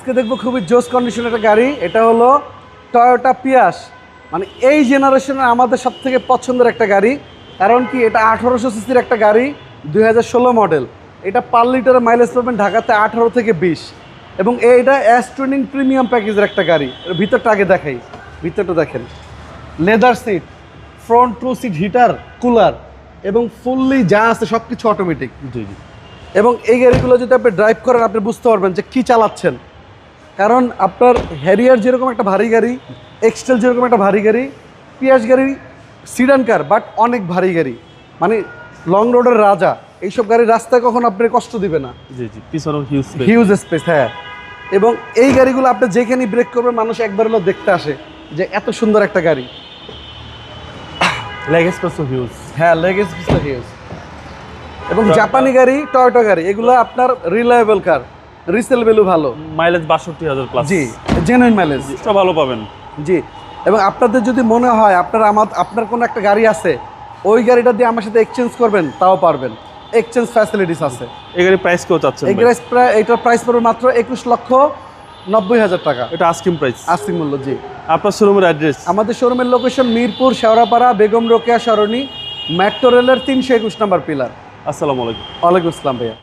আজকে দেখবো খুবই জোস কন্ডিশনের একটা গাড়ি। এটা হলো টয়োটা পিয়াস, মানে এই জেনারেশনের আমাদের সব থেকে পছন্দের একটা গাড়ি। কারণ কি, এটা 1800 সিসির একটা গাড়ি, 2016 মডেল। এটা পার লিটারের মাইলেজ পাবেন ঢাকাতে 18 থেকে 20। এবং এইটা অ্যাশ টুইনিং প্রিমিয়াম প্যাকেজের একটা গাড়ি। এর ভিতরটা আগে দেখাই, ভিতরটা দেখেন। Leather seat, front two seat heater, cooler, এবং ফুললি যা আছে সব কিছু অটোমেটিক। জি জি। এবং এই গাড়িগুলো যদি আপনি ড্রাইভ করেন, আপনি বুঝতে পারবেন যে কী চালাচ্ছেন। কারণ আপনার হ্যারিয়ার যেরকম একটা ভারী গাড়ি, এক্সটেল যেরকম একটা ভারী গাড়ি, পিয়াস গাড়ি সিডান কার, বাট অনেক ভারী গাড়ি, মানে লং রোডের রাজা। এইসব গাড়ি রাস্তায় কখনো আপনার কষ্ট দিবে না। জি জি, পিছনেও হিউজ হিউজ স্পেস, হ্যাঁ। এবং এই গাড়িগুলো আপনি যেখানেই ব্রেক করবেন, মানুষ একবার হলো দেখতে আসে যে এত সুন্দর একটা গাড়ি। লেগ স্পেসও হিউজ। হ্যাঁ, লেগ স্পেস হিউজ। এবং জাপানি গাড়ি, টয়োটা গাড়ি, এগুলো আপনার রিলায়েবল কার, রিসেল ভ্যালু ভালো। Mileage 62,000 plus. জি, জেনুইন মাইলেজ। এটা ভালো পাবেন। জি। এবং আপনাদের যদি মনে হয় আপনার কোনো একটা গাড়ি আছে, ওই গাড়িটা দিয়ে আমার সাথে এক্সচেঞ্জ করবেন, তাও পারবেন। এক্সচেঞ্জ ফ্যাসিলিটিস আছে। এই গাড়ির প্রাইস কেউ চাচ্ছেন? এটার প্রাইস পড়বে মাত্র 21,90,000 টাকা। এটা আস্কিং প্রাইস। আস্কিং মূল্য। জি। আপনার শোরুমের অ্যাড্রেস? আমাদের শোরুমের লোকেশন মিরপুর, শেওড়াপাড়া, বেগম রোকেয়া সরণি, মেট্রো রেলের 321 নম্বর পিলার। আসসালামু আলাইকুম। ওয়ালাইকুম আসসালাম ভাইয়া।